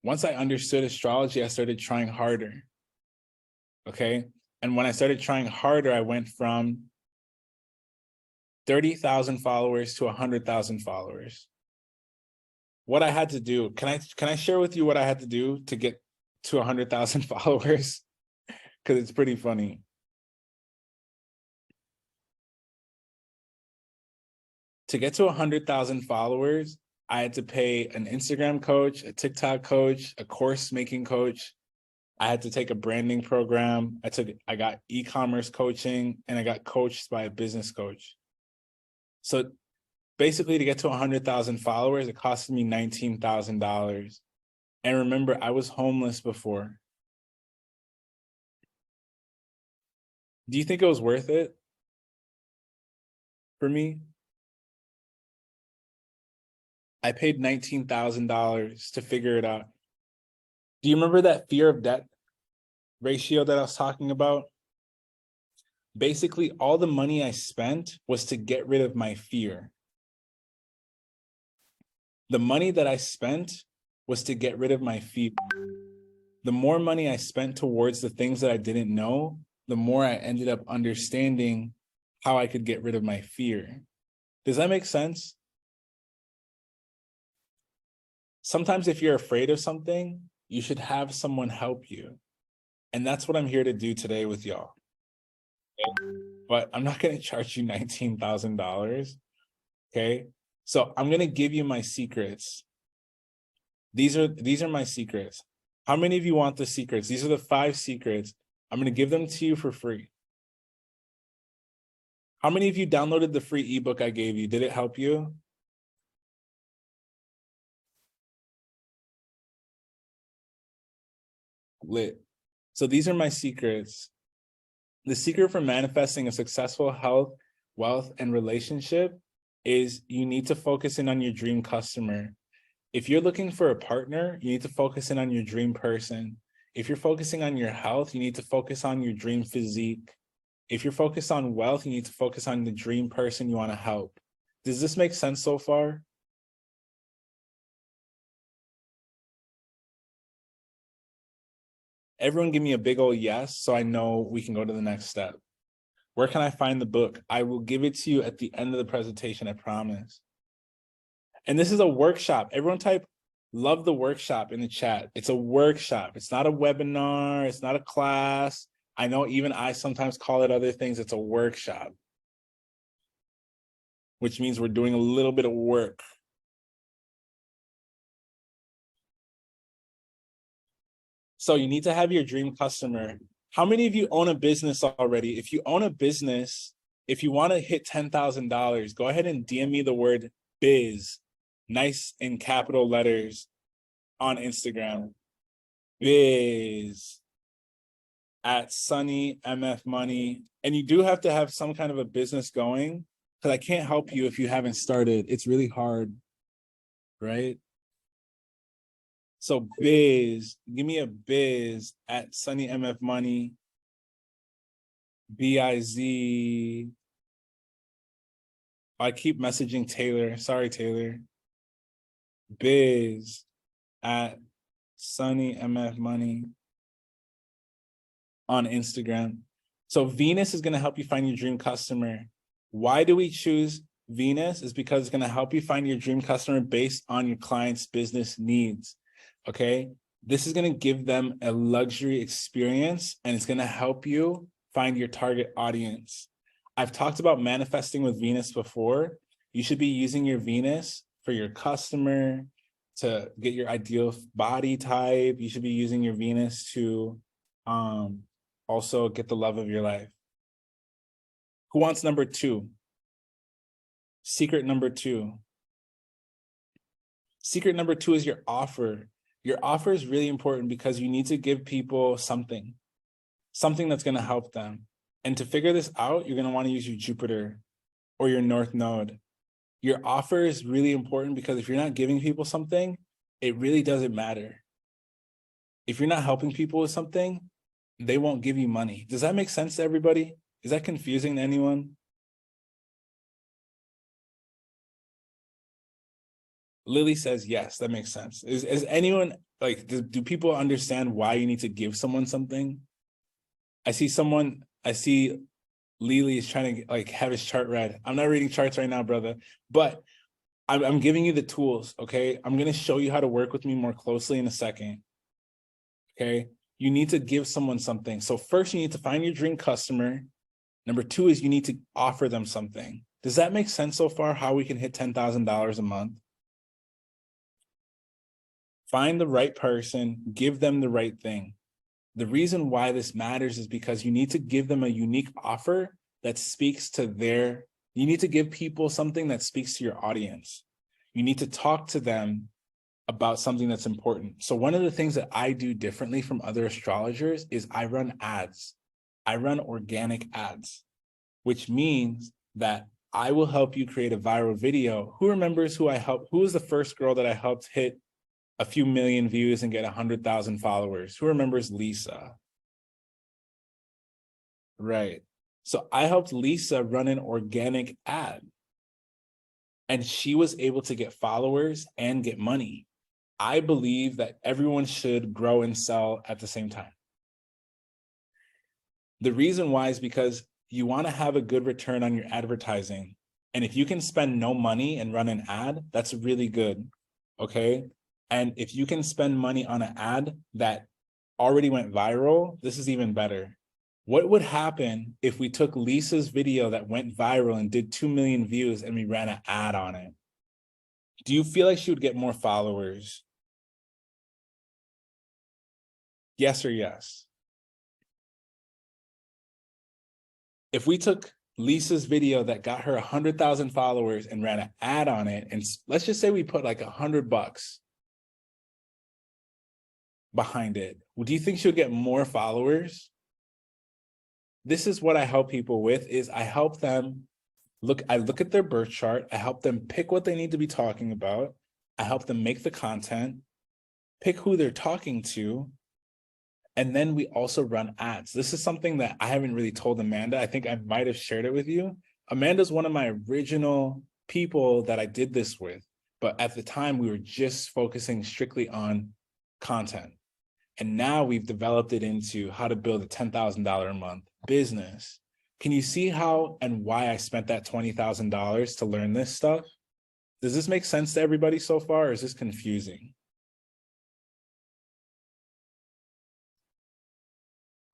Once I understood astrology, I started trying harder. Okay. And when I started trying harder, I went from 30,000 followers to 100,000 followers. What I had to do, can I share with you what I had to do to get to 100,000 followers? Because it's pretty funny. To get to 100,000 followers, I had to pay an Instagram coach, a TikTok coach, a course making coach. I had to take a branding program. I got e-commerce coaching, and I got coached by a business coach. So basically, to get to 100,000 followers, it costed me $19,000. And remember, I was homeless before. Do you think it was worth it for me? I paid $19,000 to figure it out. Do you remember that fear of debt ratio that I was talking about? Basically, all the money I spent was to get rid of my fear. The money that I spent was to get rid of my fear. The more money I spent towards the things that I didn't know, the more I ended up understanding how I could get rid of my fear. Does that make sense? Sometimes if you're afraid of something, you should have someone help you. And that's what I'm here to do today with y'all. But I'm not going to charge you $19,000. Okay. So I'm going to give you my secrets. These are my secrets. How many of you want the secrets? These are the 5 secrets. I'm going to give them to you for free. How many of you downloaded the free ebook I gave you? Did it help you? Lit. So these are my secrets. The secret for manifesting a successful health, wealth, and relationship is you need to focus in on your dream customer. If you're looking for a partner, you need to focus in on your dream person. If you're focusing on your health, you need to focus on your dream physique. If you're focused on wealth, you need to focus on the dream person you want to help. Does this make sense so far? Everyone give me a big old yes, so I know we can go to the next step. Where can I find the book? I will give it to you at the end of the presentation, I promise. And this is a workshop. Everyone type love the workshop in the chat. It's a workshop. It's not a webinar. It's not a class. I know even I sometimes call it other things. It's a workshop, which means we're doing a little bit of work. So you need to have your dream customer. How many of you own a business already? If you own a business, if you want to hit $10,000, go ahead and DM me the word biz, nice in capital letters, on Instagram. Biz at Sunny MF Money. And you do have to have some kind of a business going, because I can't help you if you haven't started. It's really hard, right? So biz, give me a biz at Sunny MF Money, BIZ. I keep messaging Taylor. Sorry, Taylor. Biz at Sunny MF Money on Instagram. So Venus is going to help you find your dream customer. Why do we choose Venus? Is because it's going to help you find your dream customer based on your client's business needs. Okay. This is going to give them a luxury experience, and it's going to help you find your target audience. I've talked about manifesting with Venus before. You should be using your Venus for your customer, to get your ideal body type. You should be using your Venus to also get the love of your life. Who wants number 2? Secret number 2. Secret number 2 is your offer. Your offer is really important because you need to give people something that's going to help them. And to figure this out, you're going to want to use your Jupiter or your North Node. Your offer is really important because if you're not giving people something, it really doesn't matter. If you're not helping people with something, they won't give you money. Does that make sense to everybody? Is that confusing to anyone? Lily says, yes, that makes sense. Is anyone, like, do people understand why you need to give someone something? I see Lily is trying to like have his chart read. I'm not reading charts right now, brother, but I'm giving you the tools, okay? I'm going to show you how to work with me more closely in a second, okay? You need to give someone something. So first, you need to find your dream customer. Number two is you need to offer them something. Does that make sense so far, how we can hit $10,000 a month? Find the right person, give them the right thing. The reason why this matters is because you need to give them a unique offer that speaks to you need to give people something that speaks to your audience. You need to talk to them about something that's important. So one of the things that I do differently from other astrologers is I run ads. I run organic ads, which means that I will help you create a viral video. Who remembers who was the first girl that I helped hit a few million views and get 100,000 followers? Who remembers Lisa? Right. So I helped Lisa run an organic ad, and she was able to get followers and get money. I believe that everyone should grow and sell at the same time. The reason why is because you want to have a good return on your advertising. And if you can spend no money and run an ad, that's really good. Okay. And if you can spend money on an ad that already went viral, this is even better. What would happen if we took Lisa's video that went viral and did 2 million views and we ran an ad on it? Do you feel like she would get more followers? Yes or yes? If we took Lisa's video that got her 100,000 followers and ran an ad on it, and let's just say we put like $100 behind it, do you think she'll get more followers? This is what I help people with, is I help them I look at their birth chart. I help them pick what they need to be talking about. I help them make the content, pick who they're talking to, and then we also run ads. This is something that I haven't really told Amanda. I think I might have shared it with you. Amanda's one of my original people that I did this with, but at the time we were just focusing strictly on content. And now we've developed it into how to build a $10,000 a month business. Can you see how and why I spent that $20,000 to learn this stuff? Does this make sense to everybody so far, or is this confusing?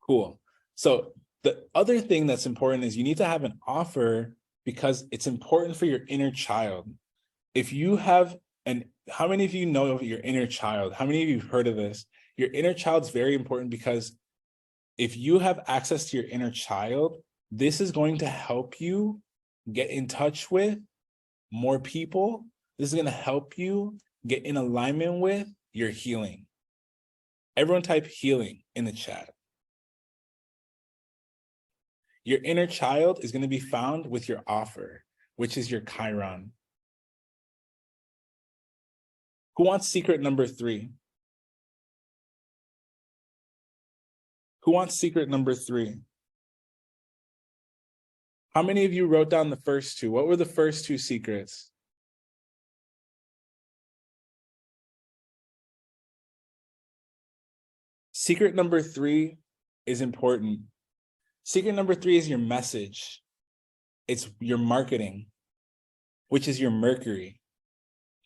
Cool. So the other thing that's important is you need to have an offer, because it's important for your inner child. If you have how many of you know of your inner child? How many of you have heard of this? Your inner child's very important, because if you have access to your inner child, this is going to help you get in touch with more people. This is going to help you get in alignment with your healing. Everyone type healing in the chat. Your inner child is going to be found with your offer, which is your Chiron. Who wants secret number 3? Who wants secret number 3? How many of you wrote down the first 2? What were the first 2 secrets? Secret number 3 is important. Secret number 3 is your message. It's your marketing, which is your Mercury.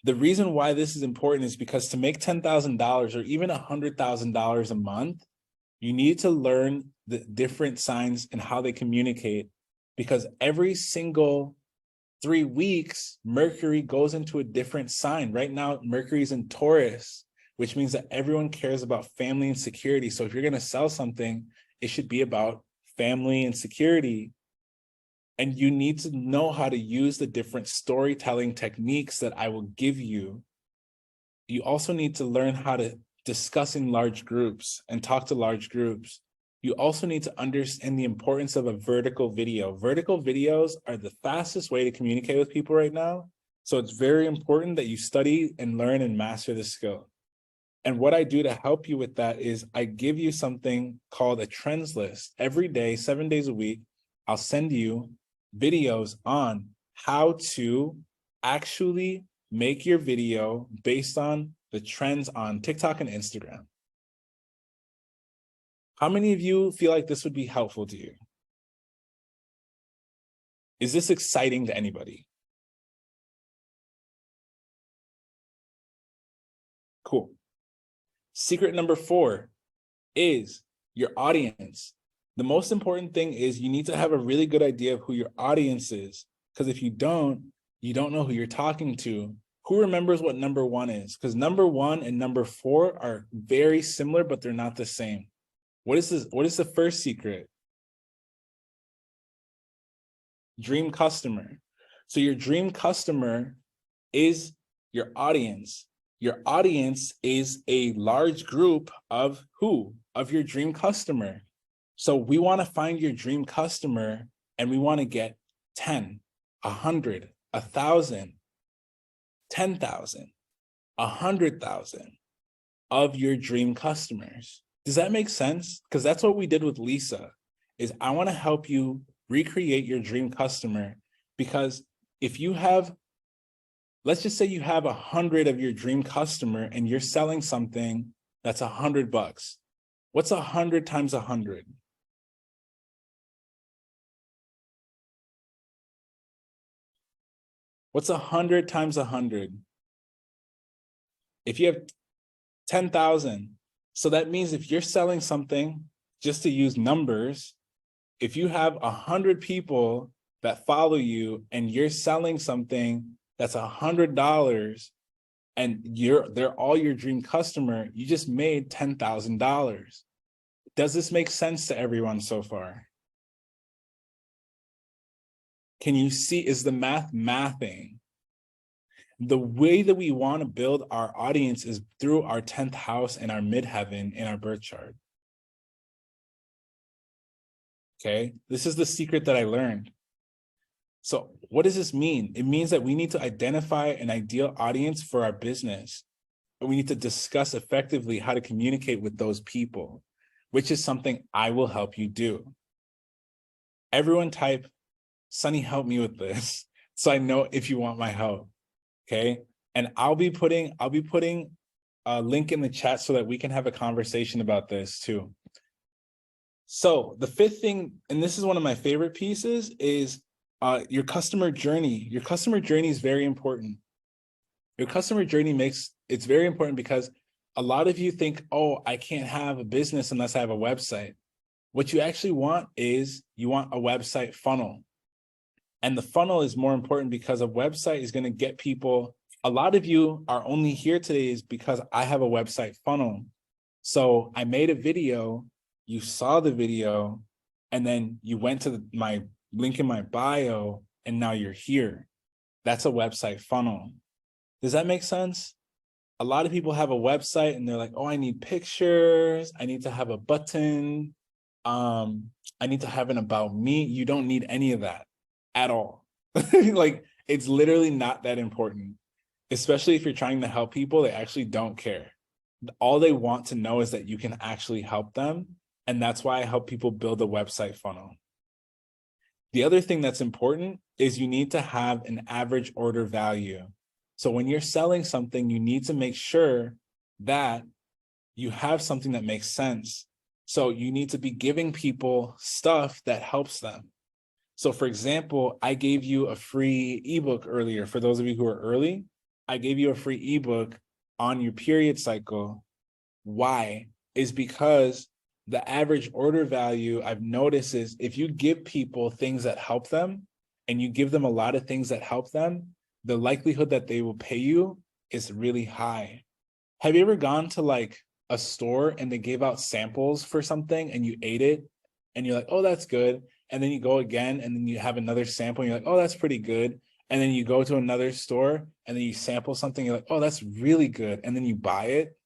The reason why this is important is because to make $10,000 or even $100,000 a month, you need to learn the different signs and how they communicate, because every single 3 weeks, Mercury goes into a different sign. Right now, Mercury's in Taurus, which means that everyone cares about family and security. So if you're going to sell something, it should be about family and security. And you need to know how to use the different storytelling techniques that I will give you. You also need to learn how to discuss in large groups and talk to large groups. You also need to understand the importance of a vertical video. Vertical videos are the fastest way to communicate with people right now. So it's very important that you study and learn and master this skill. And what I do to help you with that is I give you something called a trends list. Every day, 7 days a week, I'll send you videos on how to actually make your video based on the trends on TikTok and Instagram. How many of you feel like this would be helpful to you? Is this exciting to anybody? Cool. Secret number 4 is your audience. The most important thing is you need to have a really good idea of who your audience is, because if you don't know who you're talking to. Who remembers what number 1 is? Because number 1 and number 4 are very similar, but they're not the same. What is this? What is the first secret? Dream customer. So your dream customer is your audience. Your audience is a large group of who? Of your dream customer. So we want to find your dream customer, and we want to get 10, 100, 1,000, 10,000, 100,000 of your dream customers. Does that make sense? Because that's what we did with Lisa, is I want to help you recreate your dream customer. Because if you have, let's just say you have 100 of your dream customer and you're selling something that's $100. What's 100 times 100? What's 100 times 100? If you have 10,000, so that means if you're selling something, just to use numbers, if you have 100 people that follow you and you're selling something that's $100 and they're all your dream customer, you just made $10,000. Does this make sense to everyone so far? Can you see, is the math mathing? The way that we want to build our audience is through our 10th house and our midheaven in our birth chart. Okay, this is the secret that I learned. So what does this mean? It means that we need to identify an ideal audience for our business. And we need to discuss effectively how to communicate with those people, which is something I will help you do. Everyone type, Sunny, help me with this, so I know if you want my help. Okay, and I'll be putting a link in the chat so that we can have a conversation about this too. So the 5th thing, and this is one of my favorite pieces, is your customer journey. Your customer journey is very important. Your customer journey it's very important because a lot of you think, oh, I can't have a business unless I have a website. What you actually want is you want a website funnel. And the funnel is more important because a website is going to get people. A lot of you are only here today is because I have a website funnel. So I made a video, you saw the video, and then you went to my link in my bio, and now you're here. That's a website funnel. Does that make sense? A lot of people have a website and they're like, oh, I need pictures. I need to have a button. I need to have an about me. You don't need any of that at all. Like, it's literally not that important, especially if you're trying to help people. They actually don't care. All they want to know is that you can actually help them. And that's why I help people build a website funnel. The other thing that's important is you need to have an average order value. So when you're selling something, you need to make sure that you have something that makes sense. So you need to be giving people stuff that helps them. So for example, I gave you a free ebook earlier. For those of you who are early, I gave you a free ebook on your period cycle. Why? Is because the average order value I've noticed is if you give people things that help them and you give them a lot of things that help them, the likelihood that they will pay you is really high. Have you ever gone to like a store and they gave out samples for something and you ate it and you're like, oh, that's good. And then you go again and then you have another sample and you're like, oh, that's pretty good. And then you go to another store and then you sample something, you're like, oh, that's really good. And then you buy it.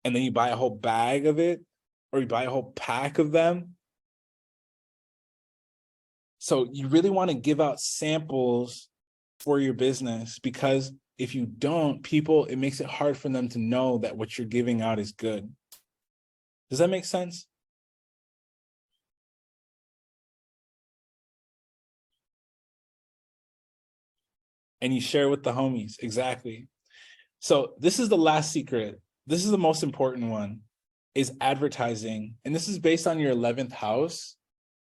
And then you buy a whole bag of it, or you buy a whole pack of them. So you really want to give out samples for your business, because if you don't, it makes it hard for them to know that what you're giving out is good. Does that make sense? and you share with the homies. Exactly. So this is the last secret. This is the most important one, is advertising. And this is based on your 11th house.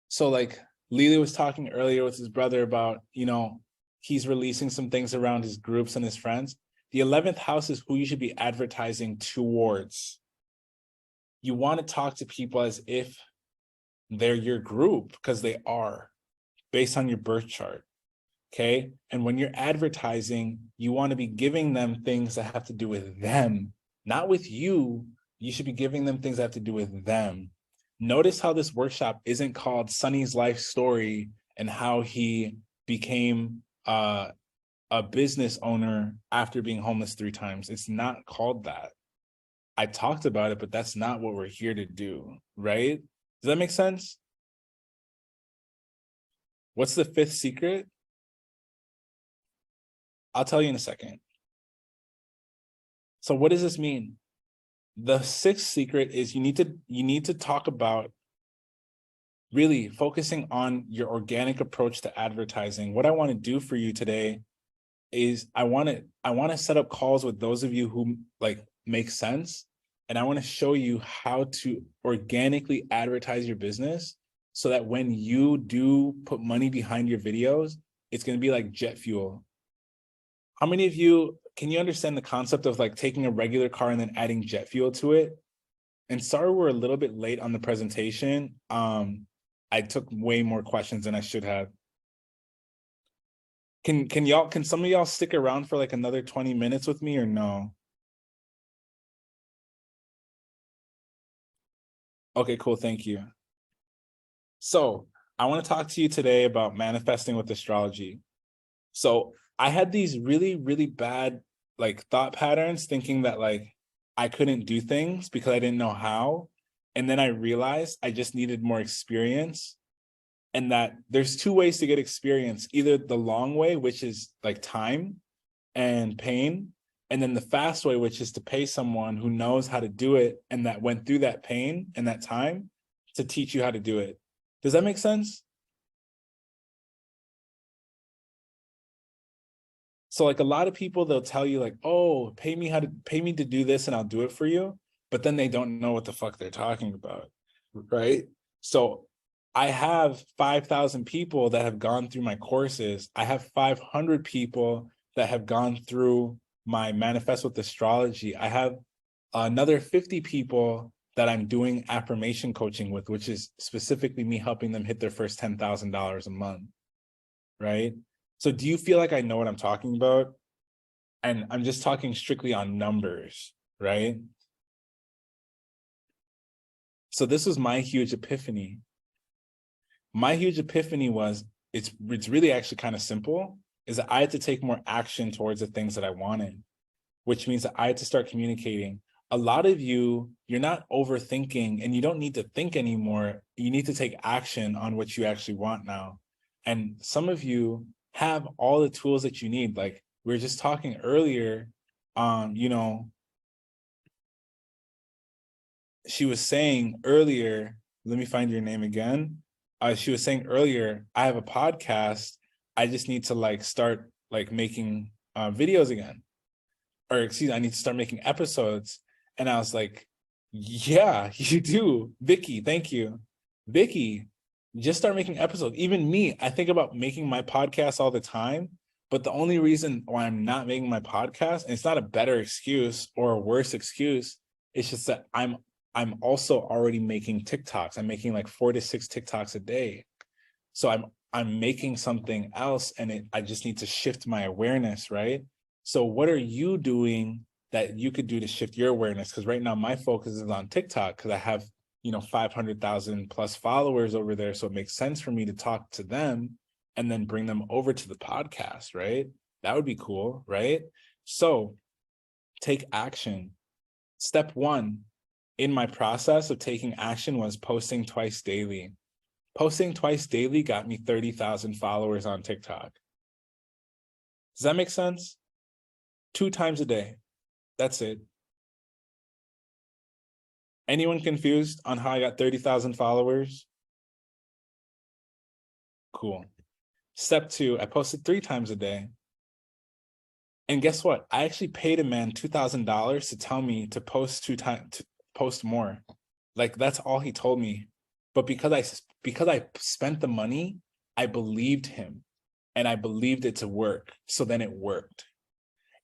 So like Lily was talking earlier with his brother about, you know, he's releasing some things around his groups and his friends. The 11th house is who you should be advertising towards. You want to talk to people as if they're your group, because they are, based on your birth chart. Okay. And when you're advertising, you want to be giving them things that have to do with them, not with you. You should be giving them things that have to do with them. Notice how this workshop isn't called Sunny's life story and how he became a business owner after being homeless 3 times. It's not called that. I talked about it, but that's not what we're here to do, right? Does that make sense? What's the 5th secret? I'll tell you in a second. So what does this mean? The 6th secret is you need to talk about really focusing on your organic approach to advertising. What I want to do for you today is I want to set up calls with those of you who like make sense, and I want to show you how to organically advertise your business so that when you do put money behind your videos, it's going to be like jet fuel. How many of you, can you understand the concept of like taking a regular car and then adding jet fuel to it? And sorry, we're a little bit late on the presentation. I took way more questions than I should have. Can some of y'all stick around for like another 20 minutes with me or no? Okay, cool, thank you. So I want to talk to you today about manifesting with astrology. So I had these really, really bad like thought patterns, thinking that like I couldn't do things because I didn't know how. And then I realized I just needed more experience, and that there's 2 ways to get experience, either the long way, which is like time and pain, and then the fast way, which is to pay someone who knows how to do it and that went through that pain and that time to teach you how to do it. Does that make sense? So like a lot of people, they'll tell you like, oh, pay me to do this and I'll do it for you. But then they don't know what the fuck they're talking about, right? So I have 5,000 people that have gone through my courses. I have 500 people that have gone through my Manifest with Astrology. I have another 50 people that I'm doing affirmation coaching with, which is specifically me helping them hit their first $10,000 a month, right? So do you feel like I know what I'm talking about? And I'm just talking strictly on numbers, right? So this was my huge epiphany. My huge epiphany was, it's really actually kind of simple, is that I had to take more action towards the things that I wanted, which means that I had to start communicating. A lot of you, you're not overthinking, and you don't need to think anymore. You need to take action on what you actually want now. And some of you have all the tools that you need. Like we were just talking earlier, you know, she was saying earlier, let me find your name again. She was saying earlier, I have a podcast. I just need to like start like making videos again, or excuse me, I need to start making episodes. And I was like, yeah, you do. Vicky, thank you. Vicky, just start making episodes. Even me, I think about making my podcast all the time, but the only reason why I'm not making my podcast, and it's not a better excuse or a worse excuse, it's just that I'm also already making TikToks. I'm making like 4 to 6 TikToks a day. So I'm making something else, and I just need to shift my awareness, right? So what are you doing that you could do to shift your awareness? Because right now my focus is on TikTok, because I have, you know, 500,000 plus followers over there. So it makes sense for me to talk to them and then bring them over to the podcast, right? That would be cool, right? So take action. Step 1 in my process of taking action was posting twice daily. Posting twice daily got me 30,000 followers on TikTok. Does that make sense? 2 times a day. That's it. Anyone confused on how I got 30,000 followers? Cool. Step 2, I posted 3 times a day. And guess what? I actually paid a man $2,000 to tell me to post to post more. Like, that's all he told me. But because I spent the money, I believed him and I believed it to work. So then it worked.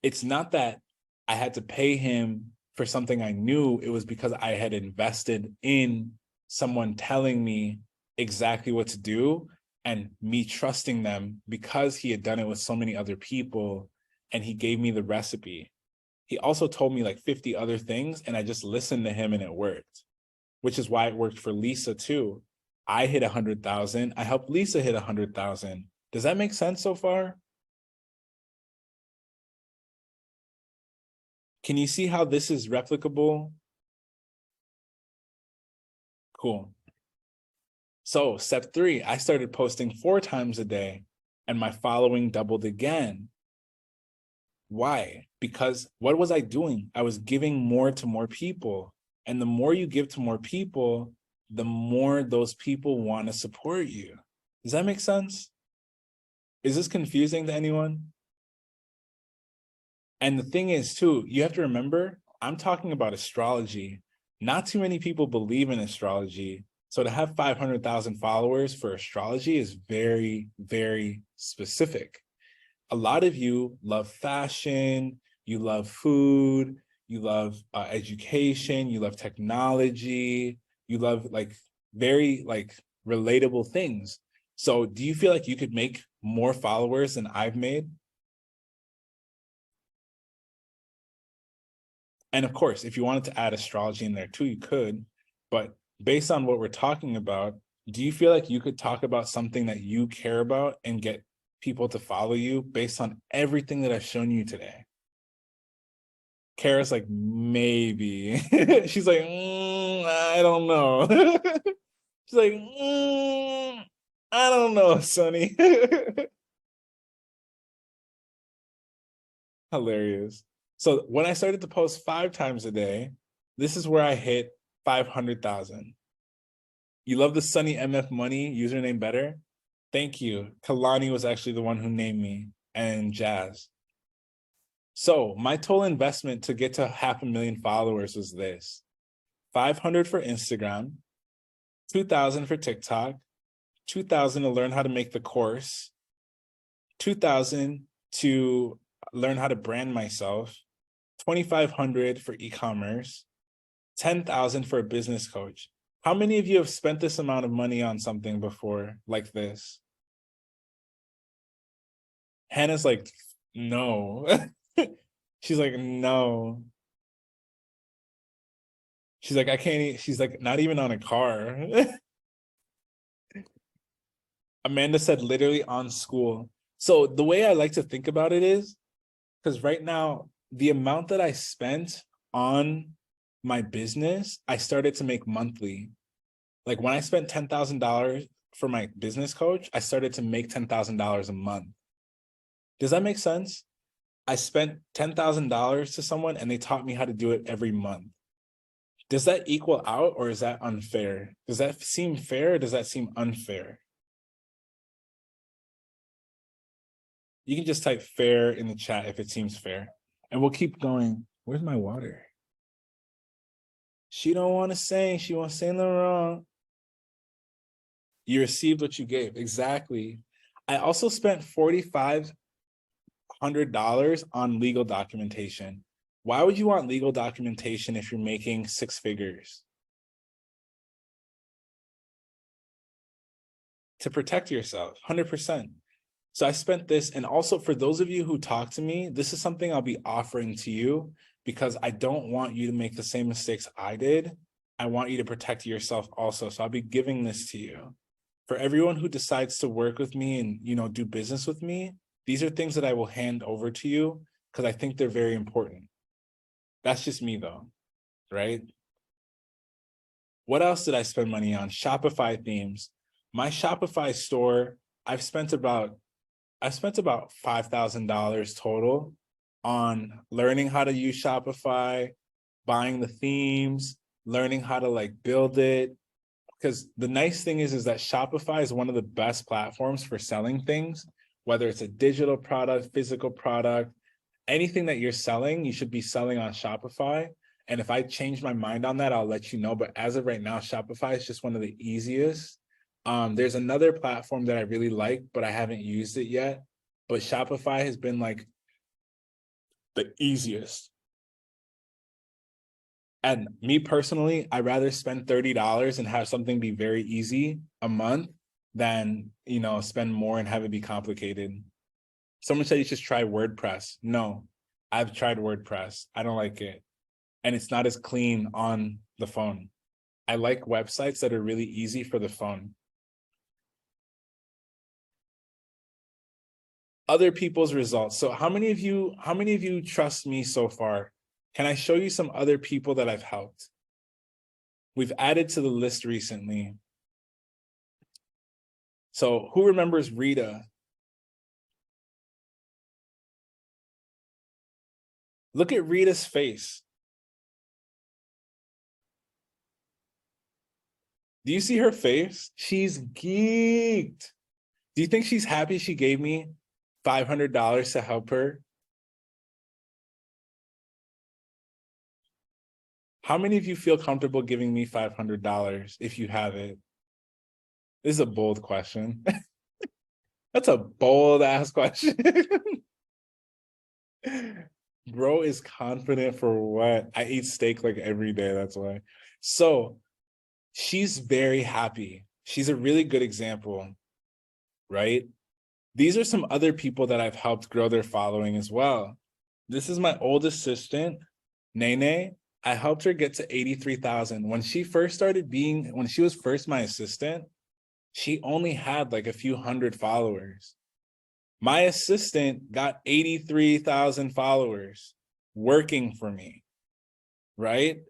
It's not that I had to pay him for something I knew. It was because I had invested in someone telling me exactly what to do and me trusting them because he had done it with so many other people and he gave me the recipe. He also told me like 50 other things and I just listened to him and it worked, which is why it worked for Lisa too. I hit 100,000. I helped Lisa hit 100,000. Does that make sense so far? Can you see how this is replicable? Cool. So step 3, I started posting 4 times a day and my following doubled again. Why? Because what was I doing? I was giving more to more people. And the more you give to more people, the more those people want to support you. Does that make sense? Is this confusing to anyone? And the thing is too, you have to remember, I'm talking about astrology. Not too many people believe in astrology. So to have 500,000 followers for astrology is very, very specific. A lot of you love fashion, you love food, you love education, you love technology, you love like very like relatable things. So do you feel like you could make more followers than I've made? And of course, if you wanted to add astrology in there too, you could. But based on what we're talking about, do you feel like you could talk about something that you care about and get people to follow you based on everything that I've shown you today? Kara's like, maybe. She's like, I don't know. She's like, I don't know, Sonny. Hilarious. So when I started to post 5 times a day, this is where I hit 500,000. You love the Sunny MF Money username better? Thank you. Kalani was actually the one who named me, and Jazz. So my total investment to get to 500,000 followers was this: 500 for Instagram, 2,000 for TikTok, 2,000 to learn how to make the course, 2,000 to learn how to brand myself, 2,500 for e-commerce, 10,000 for a business coach. How many of you have spent this amount of money on something before like this? Hannah's like, no. She's like, no. She's like, I can't, she's like, not even on a car. Amanda said literally on school. So the way I like to think about it is, because right now, the amount that I spent on my business, I started to make monthly. Like when I spent $10,000 for my business coach, I started to make $10,000 a month. Does that make sense? I spent $10,000 to someone and they taught me how to do it every month. Does that equal out or is that unfair? Does that seem fair or does that seem unfair? You can just type fair in the chat if it seems fair. And we'll keep going. Where's my water? She don't want to sing. She wants to sing the wrong. You received what you gave. Exactly. I also spent $4,500 on legal documentation. Why would you want legal documentation if you're making 6 figures? To protect yourself, 100%. So I spent this, and also for those of you who talk to me, this is something I'll be offering to you because I don't want you to make the same mistakes I did. I want you to protect yourself also. So I'll be giving this to you. For everyone who decides to work with me and, you know, do business with me, these are things that I will hand over to you because I think they're very important. That's just me though, right? What else did I spend money on? Shopify themes. My Shopify store, I've spent about $5,000 total on learning how to use Shopify, buying the themes, learning how to like build it. Because the nice thing is that Shopify is one of the best platforms for selling things, whether it's a digital product, physical product. anything that you're selling, you should be selling on Shopify. And if I change my mind on that, I'll let you know. But as of right now, Shopify is just one of the easiest. There's another platform that I really like, but I haven't used it yet. But Shopify has been like the easiest. And me personally, I'd rather spend $30 and have something be very easy a month than, you know, spend more and have it be complicated. Someone said you should try WordPress. No, I've tried WordPress. I don't like it. And it's not as clean on the phone. I like websites that are really easy for the phone. Other people's results. So how many of you trust me so far? Can I show you some other people that I've helped? We've added to the list recently. So who remembers Rita? Look at Rita's face. Do you see her face? She's geeked. Do you think she's happy she gave me $500 to help her? How many of you feel comfortable giving me $500 if you have it? This is a bold question. That's a bold ass question. Bro is confident for what? I eat steak like every day, that's why. So she's very happy. She's a really good example, right? These are some other people that I've helped grow their following as well. This is my old assistant, Nene. I helped her get to 83,000. When she was first my assistant, she only had like a few hundred followers. My assistant got 83,000 followers working for me, right?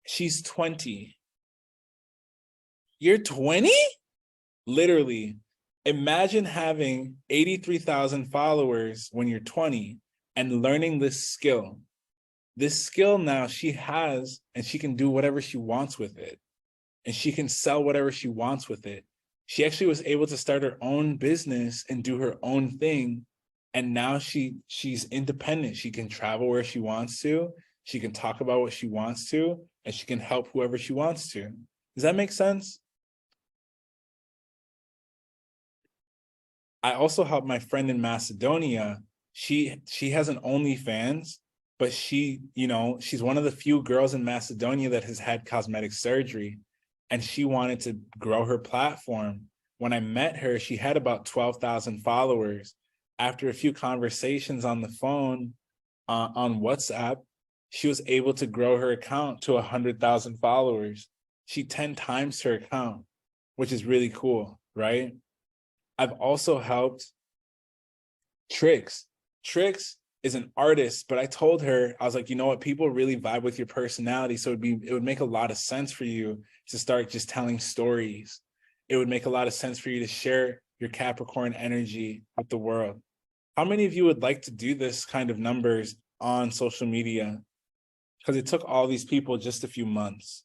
She's 20. You're 20? Literally, imagine having 83,000 followers when you're 20 and learning this skill. This skill now she has, and she can do whatever she wants with it. And she can sell whatever she wants with it. She actually was able to start her own business and do her own thing. And now she's independent. She can travel where she wants to. She can talk about what she wants to, and she can help whoever she wants to. Does that make sense? I also helped my friend in Macedonia. She has an OnlyFans, but she's one of the few girls in Macedonia that has had cosmetic surgery. And she wanted to grow her platform. When I met her, she had about 12,000 followers. After a few conversations on the phone, on WhatsApp, she was able to grow her account to 100,000 followers. She 10 times her account, which is really cool, right? I've also helped Trix. Trix is an artist, but I told her, I was like, you know what, people really vibe with your personality, so it would make a lot of sense for you to start just telling stories. It would make a lot of sense for you to share your Capricorn energy with the world. How many of you would like to do this kind of numbers on social media? Because it took all these people just a few months.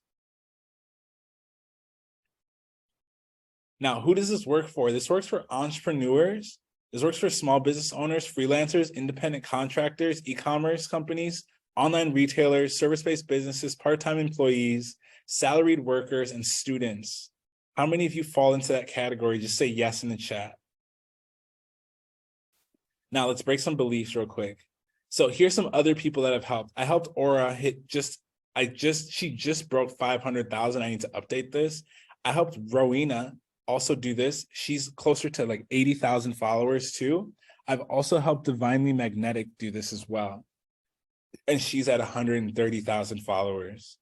Now, who does this work for? This works for entrepreneurs. This works for small business owners, freelancers, independent contractors, e-commerce companies, online retailers, service-based businesses, part-time employees, salaried workers, and students. How many of you fall into that category? Just say yes in the chat. Now let's break some beliefs real quick. So here's some other people that I've helped. I helped Aura she just broke 500,000. I need to update this. I helped Rowena also do this. She's closer to like 80,000 followers too. I've also helped Divinely Magnetic do this as well. And she's at 130,000 followers.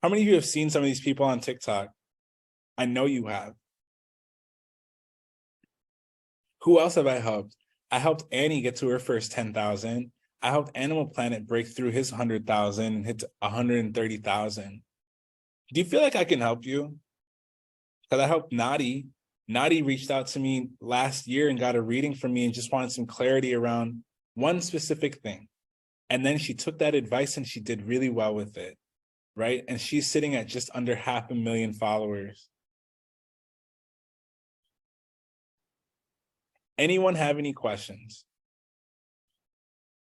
How many of you have seen some of these people on TikTok? I know you have. Who else have I helped? I helped Annie get to her first 10,000. I helped Animal Planet break through his 100,000 and hit 130,000. Do you feel like I can help you? Because I helped Nadi. Nadi reached out to me last year and got a reading from me and just wanted some clarity around one specific thing. And then she took that advice and she did really well with it, right? And she's sitting at just under 500,000 followers. Anyone have any questions?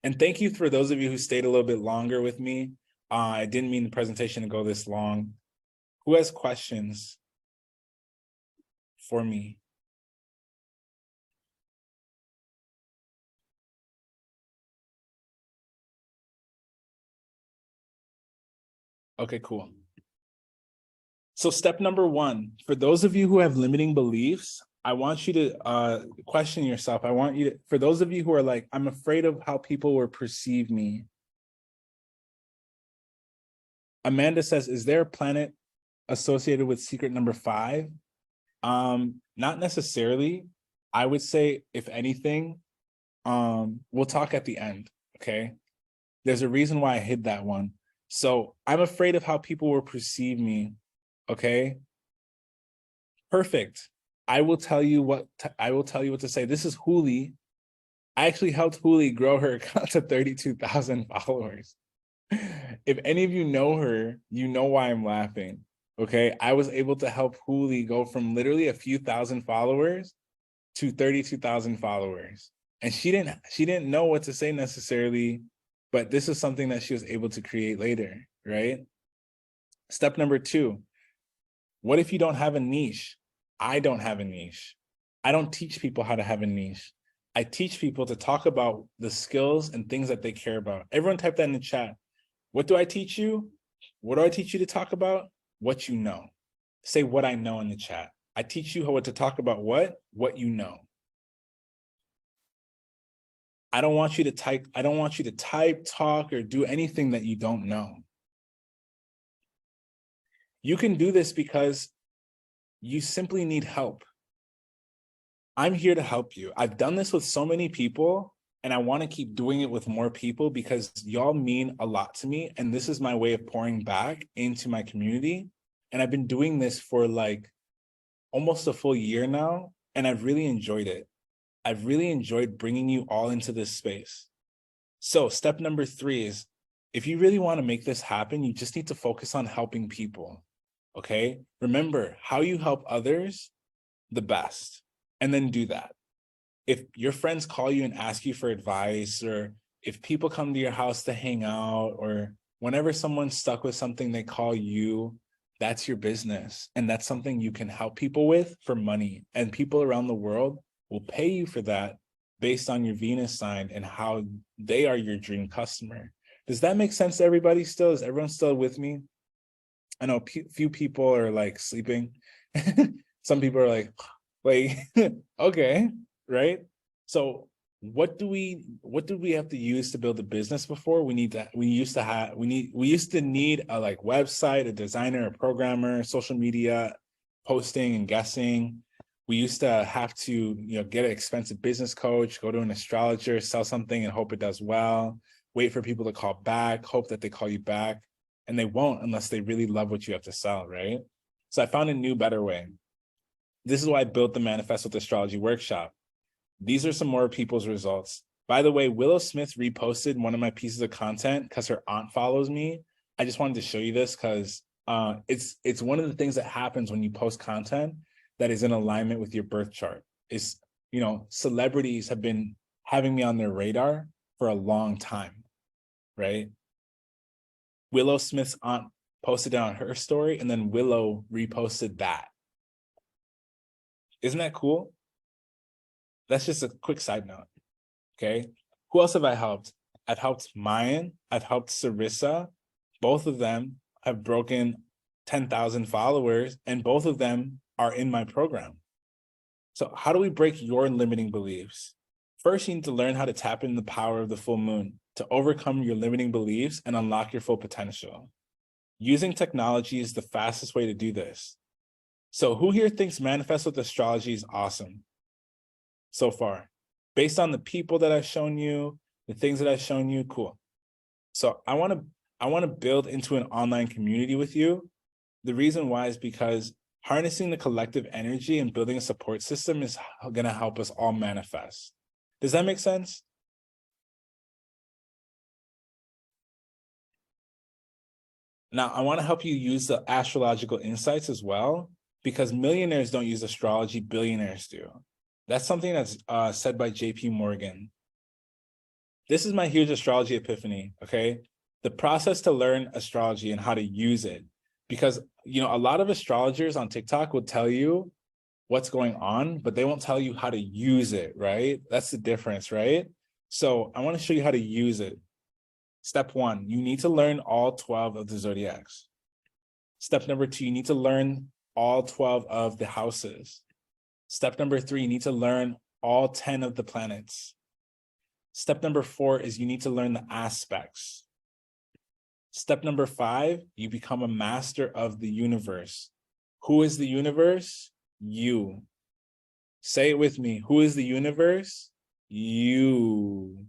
And thank you for those of you who stayed a little bit longer with me. I didn't mean the presentation to go this long. Who has questions for me? Okay, cool. So step number one, for those of you who have limiting beliefs, I want you to question yourself. I want you to, for those of you who are like, I'm afraid of how people will perceive me. Amanda says, is there a planet associated with secret number 5? Not necessarily. I would say, if anything, we'll talk at the end, okay? There's a reason why I hid that one. So I'm afraid of how people will perceive me, okay? Perfect. I will tell you what to say. This is Huli. I actually helped Huli grow her account to 32,000 followers. If any of you know her, you know why I'm laughing. Okay, I was able to help Huli go from literally a few thousand followers to 32,000 followers. And she didn't know what to say necessarily, but this is something that she was able to create later, right? Step number 2. What if you don't have a niche? I don't have a niche. I don't teach people how to have a niche. I teach people to talk about the skills and things that they care about. Everyone type that in the chat. What do I teach you? What do I teach you to talk about? What you know. Say what I know in the chat. I teach you what to talk about what you know. I don't want you to type, talk, or do anything that you don't know. You can do this because you simply need help. I'm here to help you. I've done this with so many people, and I want to keep doing it with more people because y'all mean a lot to me. And this is my way of pouring back into my community. And I've been doing this for like almost a full year now, and I've really enjoyed it. I've really enjoyed bringing you all into this space. So step number 3 is, if you really want to make this happen, you just need to focus on helping people, okay? Remember, how you help others, the best, and then do that. If your friends call you and ask you for advice, or if people come to your house to hang out, or whenever someone's stuck with something, they call you, that's your business. And that's something you can help people with for money. And people around the world will pay you for that based on your Venus sign and how they are your dream customer. Does that make sense to everybody still? Is everyone still with me? I know few people are like sleeping. Some people are like, wait, okay, right? So what do we have to use to build a business before? We used to need a like website, a designer, a programmer, social media, posting and guessing. We used to have to, get an expensive business coach, go to an astrologer, sell something and hope it does well, wait for people to call back, hope that they call you back, and they won't unless they really love what you have to sell, right? So I found a new, better way. This is why I built the Manifest with Astrology workshop. These are some more people's results. By the way, Willow Smith reposted one of my pieces of content because her aunt follows me. I just wanted to show you this because it's one of the things that happens when you post content that is in alignment with your birth chart. Is, celebrities have been having me on their radar for a long time, right? Willow Smith's aunt posted it on her story, and then Willow reposted that. Isn't that cool? That's just a quick side note, okay? Who else have I helped? I've helped Mayan, I've helped Sarissa. Both of them have broken 10,000 followers, and both of them are in my program. So how do we break your limiting beliefs? First, you need to learn how to tap into the power of the full moon to overcome your limiting beliefs and unlock your full potential. Using technology is the fastest way to do this. So who here thinks Manifest with Astrology is awesome so far? Based on the people that I've shown you, the things that I've shown you, cool. So I want to build into an online community with you. The reason why is because harnessing the collective energy and building a support system is going to help us all manifest. Does that make sense? Now, I want to help you use the astrological insights as well, because millionaires don't use astrology, billionaires do. That's something that's said by JP Morgan. This is my huge astrology epiphany, okay? The process to learn astrology and how to use it. Because, you know, a lot of astrologers on TikTok will tell you what's going on, but they won't tell you how to use it, right? That's the difference, right? So I want to show you how to use it. Step 1, you need to learn all 12 of the zodiacs. Step number 2, you need to learn all 12 of the houses. Step number 3, you need to learn all 10 of the planets. Step number 4 is you need to learn the aspects. Step number 5, you become a master of the universe. Who is the universe? You. Say it with me. Who is the universe? You.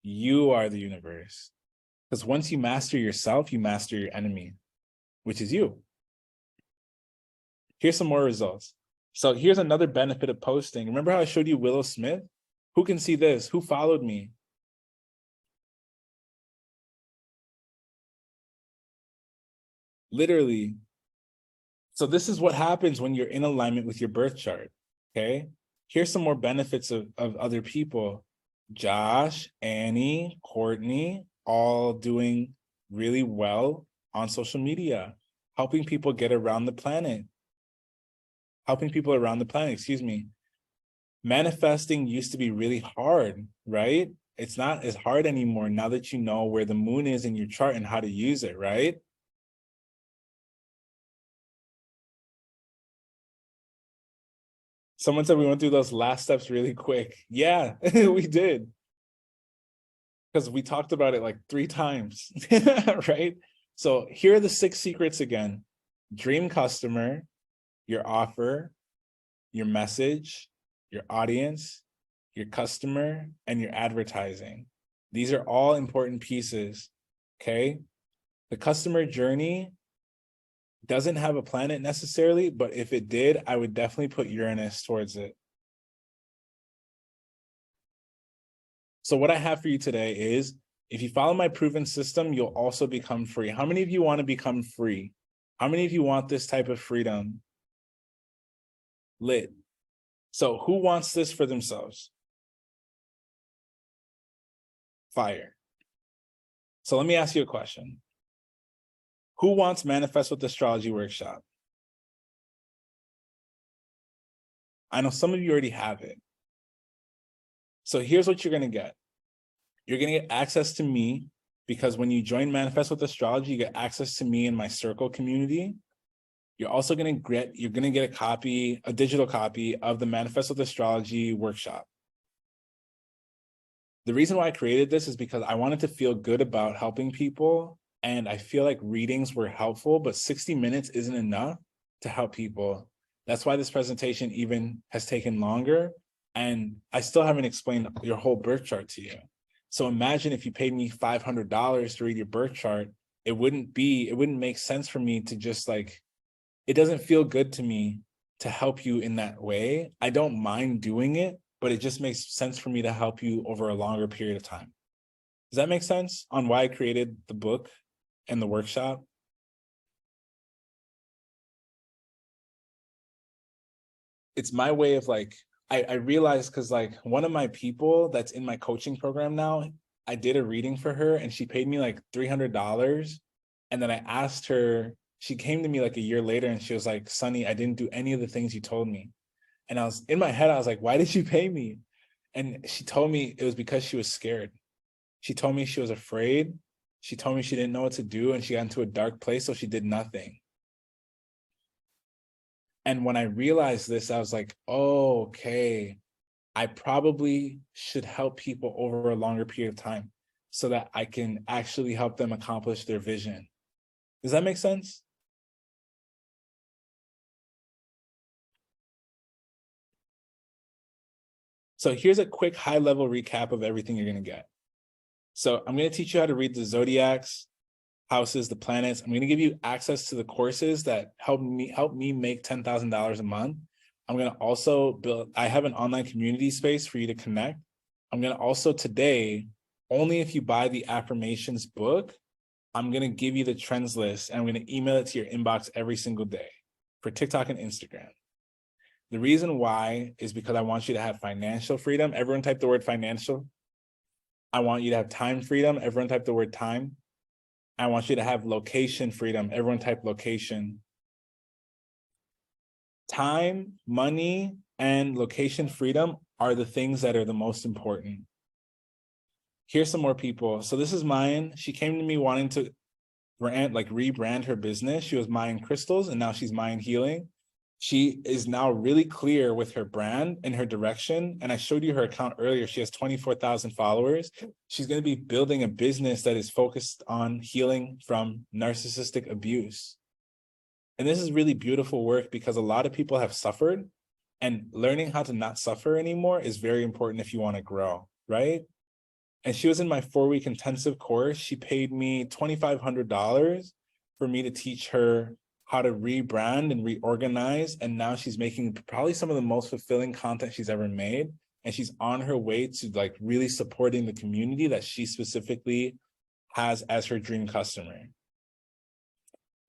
You are the universe. Because once you master yourself, you master your enemy, which is you. Here's some more results. So here's another benefit of posting. Remember how I showed you Willow Smith? Who can see this? Who followed me? Literally. So this is what happens when you're in alignment with your birth chart, okay? Here's some more benefits of other people. Josh, Annie, Courtney, all doing really well on social media, helping people get around the planet. Excuse me. Manifesting used to be really hard, right? It's not as hard anymore now that you know where the moon is in your chart and how to use it, right? Someone said we went through those last steps really quick. Yeah, we did. Because we talked about it like 3 times, right? So here are the 6 secrets again. Dream customer, your offer, your message, your audience, your customer, and your advertising. These are all important pieces, okay? The customer journey doesn't have a planet necessarily, but if it did, I would definitely put Uranus towards it. So what I have for you today is, if you follow my proven system, you'll also become free. How many of you want to become free? How many of you want this type of freedom? Lit. So who wants this for themselves? Fire. So let me ask you a question. Who wants Manifest with Astrology workshop? I know some of you already have it. So here's what you're going to get. You're going to get access to me, because when you join Manifest with Astrology, you get access to me in my circle community. You're also going to get a digital copy of the Manifest with Astrology workshop. The reason why I created this is because I wanted to feel good about helping people. And I feel like readings were helpful, but 60 minutes isn't enough to help people. That's why this presentation even has taken longer. And I still haven't explained your whole birth chart to you. So imagine if you paid me $500 to read your birth chart, it wouldn't make sense for me to just like, it doesn't feel good to me to help you in that way. I don't mind doing it, but it just makes sense for me to help you over a longer period of time. Does that make sense on why I created the book and the workshop? It's my way of like, I realized, because like one of my people that's in my coaching program now, I did a reading for her and she paid me like $300. And then I asked her, she came to me like a year later and she was like, Sonny, I didn't do any of the things you told me. And I was in my head, I was like, why did you pay me? And she told me it was because she was scared. She told me she was afraid. She told me she didn't know what to do and she got into a dark place, so she did nothing. And when I realized this, I was like, oh, okay, I probably should help people over a longer period of time so that I can actually help them accomplish their vision. Does that make sense? So here's a quick high-level recap of everything you're going to get. So I'm going to teach you how to read the zodiacs, houses, the planets. I'm going to give you access to the courses that help me make $10,000 a month. I'm going to also I have an online community space for you to connect. I'm going to also today, only if you buy the affirmations book, I'm going to give you the trends list and I'm going to email it to your inbox every single day for TikTok and Instagram. The reason why is because I want you to have financial freedom. Everyone type the word financial. I want you to have time freedom. Everyone type the word time. I want you to have location freedom. Everyone type location. Time, money, and location freedom are the things that are the most important. Here's some more people. So this is Mayan. She came to me wanting to rebrand her business. She was Mayan Crystals, and now she's Mayan Healing. She is now really clear with her brand and her direction. And I showed you her account earlier. She has 24,000 followers. She's going to be building a business that is focused on healing from narcissistic abuse. And this is really beautiful work because a lot of people have suffered, and learning how to not suffer anymore is very important if you want to grow, right? And she was in my 4-week intensive course. She paid me $2,500 for me to teach her how to rebrand and reorganize. And now she's making probably some of the most fulfilling content she's ever made. And she's on her way to like really supporting the community that she specifically has as her dream customer.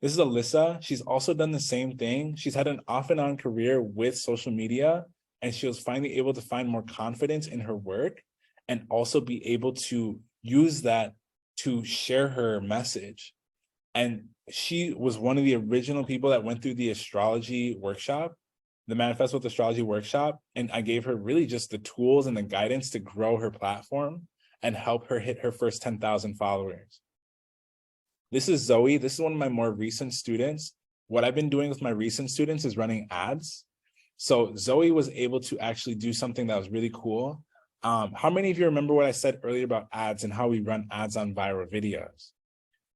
This is Alyssa. She's also done the same thing. She's had an off and on career with social media, and she was finally able to find more confidence in her work and also be able to use that to share her message. And she was one of the original people that went through the astrology workshop, the Manifest with Astrology workshop. And I gave her really just the tools and the guidance to grow her platform and help her hit her first 10,000 followers. This is Zoe. This is one of my more recent students. What I've been doing with my recent students is running ads. So Zoe was able to actually do something that was really cool. How many of you remember what I said earlier about ads and how we run ads on viral videos?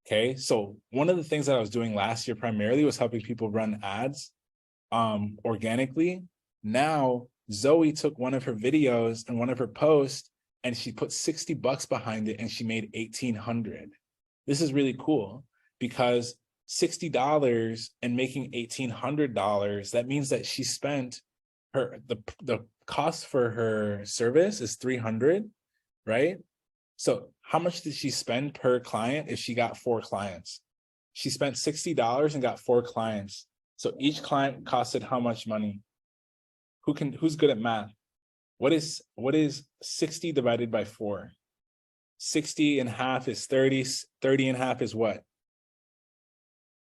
Okay, so one of the things that I was doing last year primarily was helping people run ads organically. Now, Zoe took one of her videos and one of her posts and she put $60 behind it and she made 1,800. This is really cool because $60 and making $1,800, that means that she spent the cost for her service is $300, right? So how much did she spend per client if she got 4 clients? She spent $60 and got 4 clients. So each client costed how much money? Who's good at math? What is 60 divided by 4? 60 and a half is 30. 30 and a half is what?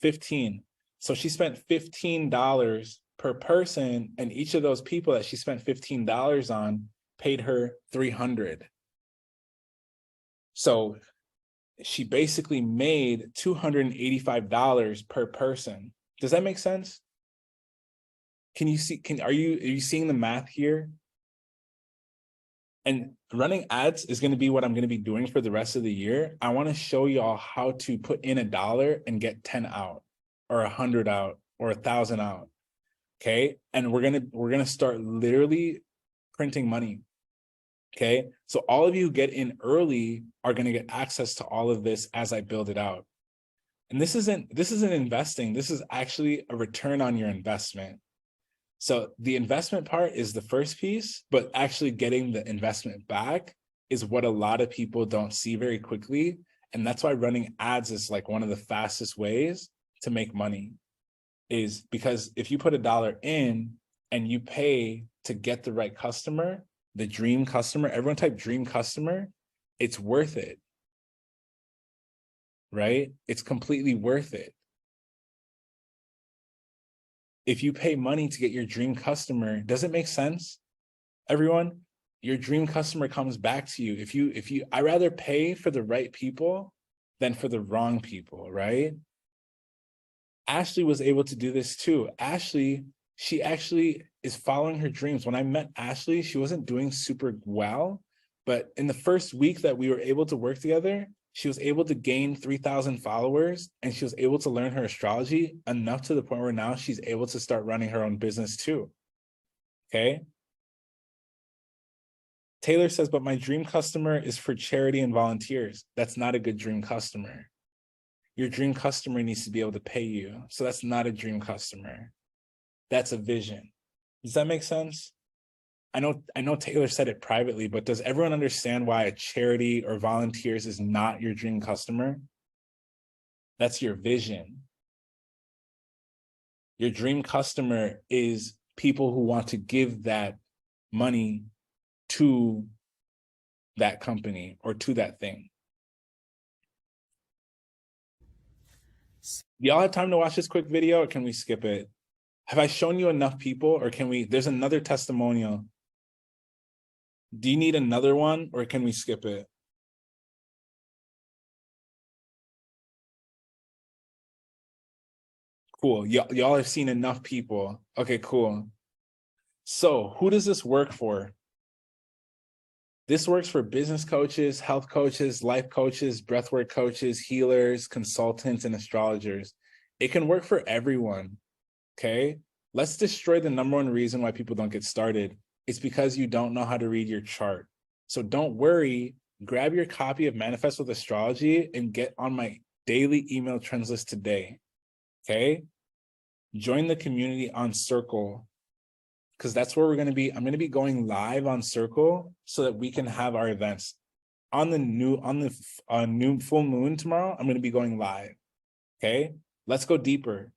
15. So she spent $15 per person, and each of those people that she spent $15 on paid her $300. So she basically made $285 per person. Does that make sense? Can you see, are you seeing the math here? And running ads is going to be what I'm going to be doing for the rest of the year. I want to show y'all how to put in $1 and get 10 out, or 100 out, or 1,000 out. Okay. And we're going to start literally printing money. Okay. So all of you get in early are going to get access to all of this as I build it out. And this isn't investing. This is actually a return on your investment. So the investment part is the first piece, but actually getting the investment back is what a lot of people don't see very quickly. And that's why running ads is like one of the fastest ways to make money, is because if you put $1 in and you pay to get the right customer, the dream customer, everyone type dream customer, it's worth it, right? It's completely worth it. If you pay money to get your dream customer, does it make sense? Everyone, your dream customer comes back to you. I rather pay for the right people than for the wrong people, right? Ashley was able to do this too. Ashley, she actually is following her dreams. When I met Ashley, she wasn't doing super well, but in the first week that we were able to work together, she was able to gain 3,000 followers, and she was able to learn her astrology enough to the point where now she's able to start running her own business too. Okay. Taylor says, but my dream customer is for charity and volunteers. That's not a good dream customer. Your dream customer needs to be able to pay you. So that's not a dream customer. That's a vision. Does that make sense? I know Taylor said it privately, but does everyone understand why a charity or volunteers is not your dream customer? That's your vision. Your dream customer is people who want to give that money to that company or to that thing. Do y'all have time to watch this quick video, or can we skip it? Have I shown you enough people, or can we, there's another testimonial. Do you need another one, or can we skip it? Cool. Y'all have seen enough people. Okay, cool. So who does this work for? This works for business coaches, health coaches, life coaches, breathwork coaches, healers, consultants, and astrologers. It can work for everyone, okay? Let's destroy the number one reason why people don't get started. It's because you don't know how to read your chart. So don't worry, grab your copy of Manifest with Astrology and get on my daily email trends list today, okay? Join the community on Circle, because that's where we're going to be. I'm going to be going live on Circle so that we can have our events on the new full moon tomorrow. I'm going to be going live. Okay, let's go deeper.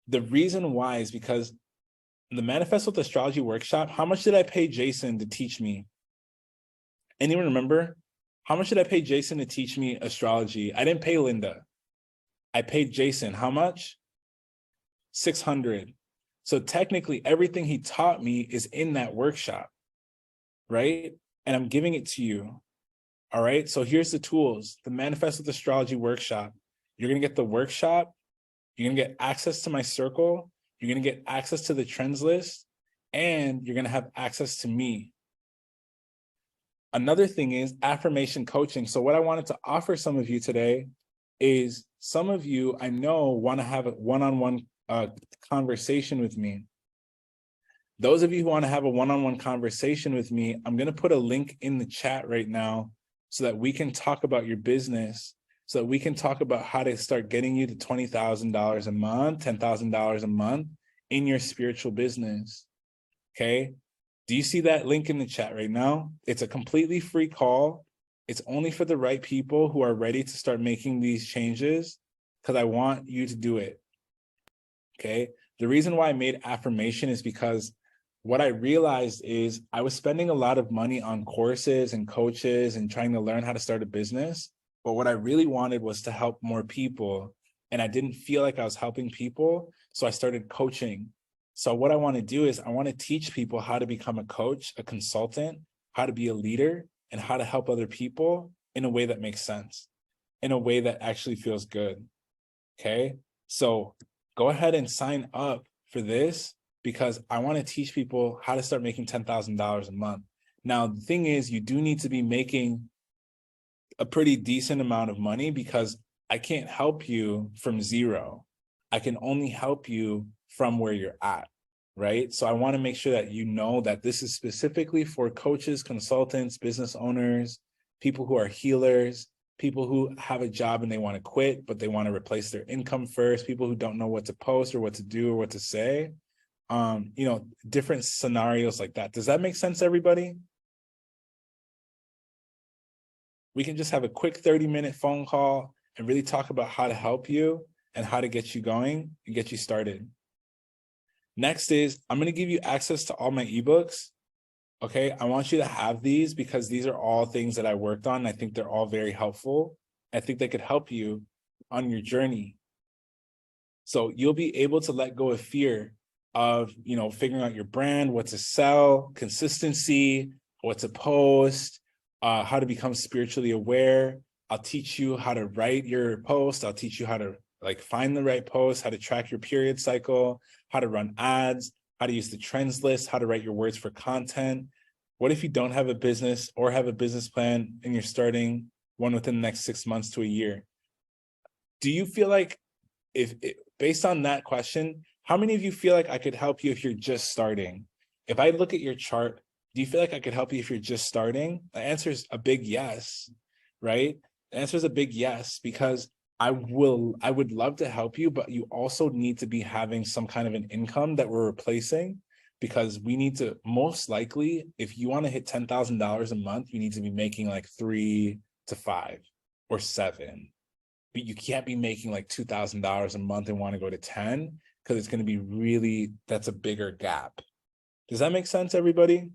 The reason why is because the Manifest with Astrology workshop, how much did I pay Jason to teach me? Anyone remember? How much did I pay Jason to teach me astrology? I didn't pay Linda. I paid Jason. How much? $600. So technically everything he taught me is in that workshop, right? And I'm giving it to you. All right. So here's the tools, the Manifest with Astrology workshop. You're going to get the workshop. You're going to get access to my circle. You're going to get access to the trends list, and you're going to have access to me. Another thing is affirmation coaching. So what I wanted to offer some of you today is, some of you I know want to have a one-on-one conversation with me. Those of you who want to have a one-on-one conversation with me, I'm going to put a link in the chat right now so that we can talk about your business, so that we can talk about how to start getting you to $20,000 a month, $10,000 a month in your spiritual business. Okay. Do you see that link in the chat right now? It's a completely free call. It's only for the right people who are ready to start making these changes, because I want you to do it. Okay. The reason why I made affirmation is because what I realized is I was spending a lot of money on courses and coaches and trying to learn how to start a business. But what I really wanted was to help more people. And I didn't feel like I was helping people. So I started coaching. So what I want to do is I want to teach people how to become a coach, a consultant, how to be a leader, and how to help other people in a way that makes sense, in a way that actually feels good. Okay. So go ahead and sign up for this, because I want to teach people how to start making $10,000 a month. Now, the thing is, you do need to be making a pretty decent amount of money, because I can't help you from zero. I can only help you from where you're at, right? So I want to make sure that you know that this is specifically for coaches, consultants, business owners, people who are healers, people who have a job and they want to quit, but they want to replace their income first, people who don't know what to post or what to do or what to say, different scenarios like that. Does that make sense, everybody? We can just have a quick 30-minute phone call and really talk about how to help you and how to get you going and get you started. Next is, I'm going to give you access to all my ebooks. Okay, I want you to have these because these are all things that I worked on. I think they're all very helpful. I think they could help you on your journey. So you'll be able to let go of fear of, figuring out your brand, what to sell, consistency, what to post, how to become spiritually aware. I'll teach you how to write your post. I'll teach you how to find the right post, how to track your period cycle, how to run ads, how to use the trends list, how to write your words for content. What if you don't have a business or have a business plan and you're starting one within the next 6 months to a year? Do you feel like, based on that question, how many of you feel like I could help you if you're just starting? If I look at your chart, do you feel like I could help you if you're just starting? The answer is a big yes, right? The answer is a big yes, because I would love to help you, but you also need to be having some kind of an income that we're replacing, because we need to, most likely, if you want to hit $10,000 a month, you need to be making like 3 to 5 or 7. But you can't be making like $2,000 a month and want to go to 10, because it's going to be that's a bigger gap. Does that make sense, everybody?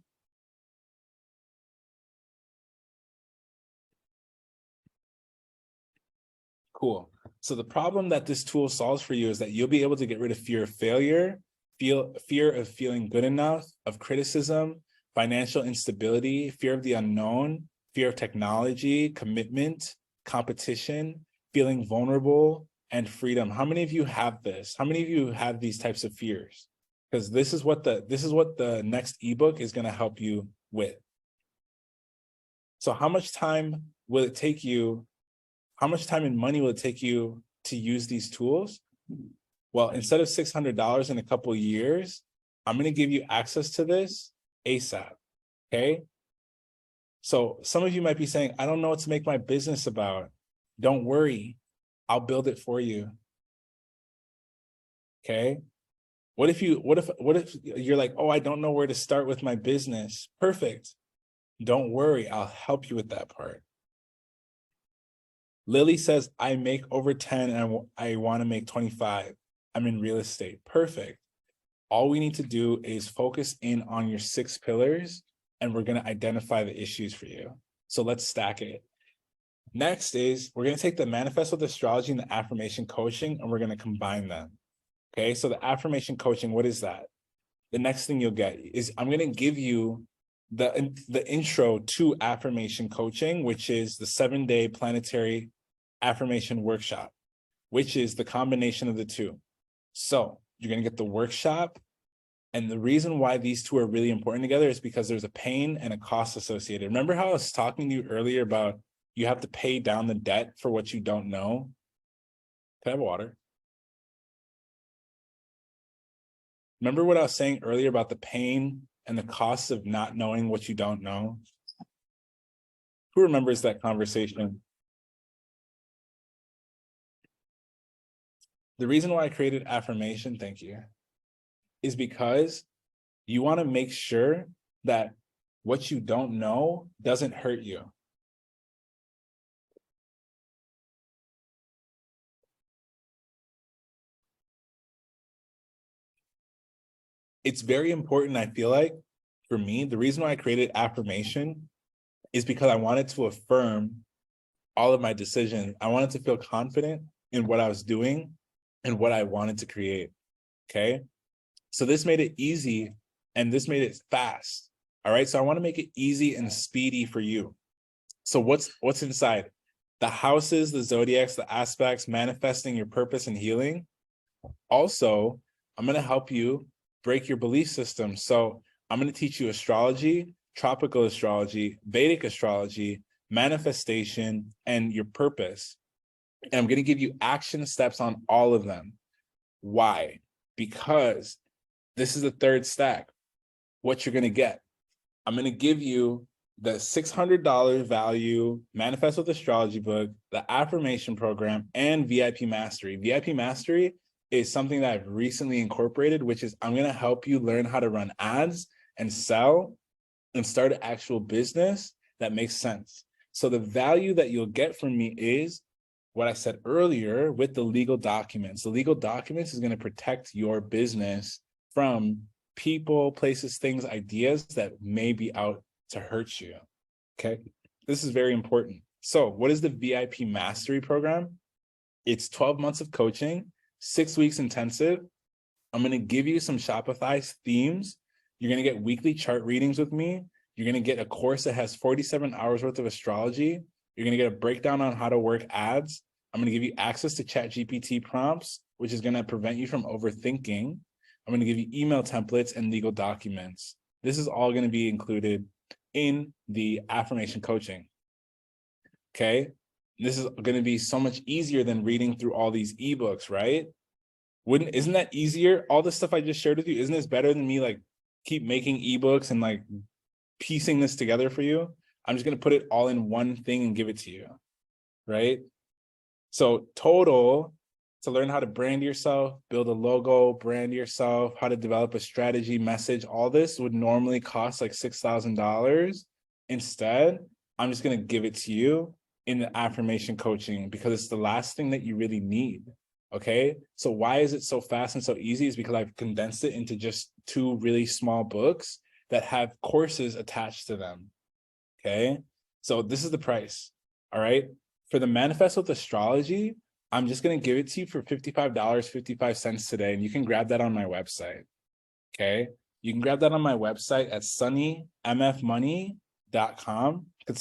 Cool. So the problem that this tool solves for you is that you'll be able to get rid of fear of failure, fear of feeling good enough, of criticism, financial instability, fear of the unknown, fear of technology, commitment, competition, feeling vulnerable, and freedom. How many of you have this? How many of you have these types of fears? Because this is what the next ebook is going to help you with. So how much time will it take you? How much time and money will it take you to use these tools? Well, instead of $600 in a couple of years, I'm going to give you access to this ASAP. Okay. So some of you might be saying, I don't know what to make my business about. Don't worry. I'll build it for you. Okay. What if you're like, oh, I don't know where to start with my business? Perfect. Don't worry. I'll help you with that part. Lily says, I make over 10 and I want to make 25. I'm in real estate. Perfect. All we need to do is focus in on your 6 pillars and we're going to identify the issues for you. So let's stack it. Next is we're going to take the manifesto with astrology and the affirmation coaching and we're going to combine them. Okay. So the affirmation coaching, what is that? The next thing you'll get is I'm going to give you the intro to affirmation coaching, which is the 7-day planetary affirmation workshop, which is the combination of the two. So you're going to get the workshop. And the reason why these two are really important together is because there's a pain and a cost associated. Remember how I was talking to you earlier about you have to pay down the debt for what you don't know? Can I have water? Remember what I was saying earlier about the pain and the cost of not knowing what you don't know? Who remembers that conversation? The reason why I created affirmation, thank you, is because you want to make sure that what you don't know doesn't hurt you. It's very important, I feel like, for me, the reason why I created affirmation is because I wanted to affirm all of my decisions. I wanted to feel confident in what I was doing and what I wanted to create, okay? So this made it easy and this made it fast, all right? So I want to make it easy and speedy for you. So what's inside? The houses, the zodiacs, the aspects, manifesting your purpose and healing. Also, I'm going to help you break your belief system. So I'm going to teach you astrology, tropical astrology, Vedic astrology, manifestation, and your purpose. And I'm going to give you action steps on all of them. Why? Because this is the third stack. What you're going to get. I'm going to give you the $600 value Manifest with Astrology book, the affirmation program, and VIP Mastery. VIP Mastery is something that I've recently incorporated, which is I'm going to help you learn how to run ads and sell and start an actual business that makes sense. So the value that you'll get from me is what I said earlier with the legal documents. The legal documents is going to protect your business from people, places, things, ideas that may be out to hurt you. Okay. This is very important. So what is the VIP Mastery program? It's 12 months of coaching, 6 weeks intensive. I'm going to give you some Shopify themes. You're going to get weekly chart readings with me. You're going to get a course that has 47 hours worth of astrology. You're going to get a breakdown on how to work ads. I'm going to give you access to ChatGPT prompts, which is going to prevent you from overthinking. I'm going to give you email templates and legal documents. This is all going to be included in the affirmation coaching. Okay. This is going to be so much easier than reading through all these ebooks, right? Isn't that easier? All the stuff I just shared with you, isn't this better than me like keep making ebooks and like piecing this together for you? I'm just going to put it all in one thing and give it to you, right? So total, to learn how to brand yourself, build a logo, brand yourself, how to develop a strategy, message, all this would normally cost like $6,000. Instead, I'm just going to give it to you in the affirmation coaching because it's the last thing that you really need. Okay. So why is it so fast and so easy? Is because I've condensed it into just 2 really small books that have courses attached to them. Okay. So this is the price. All right. For the Manifest with Astrology, I'm just going to give it to you for $55.55 today, and you can grab that on my website. Okay. You can grab that on my website at sunnymfmoney.com.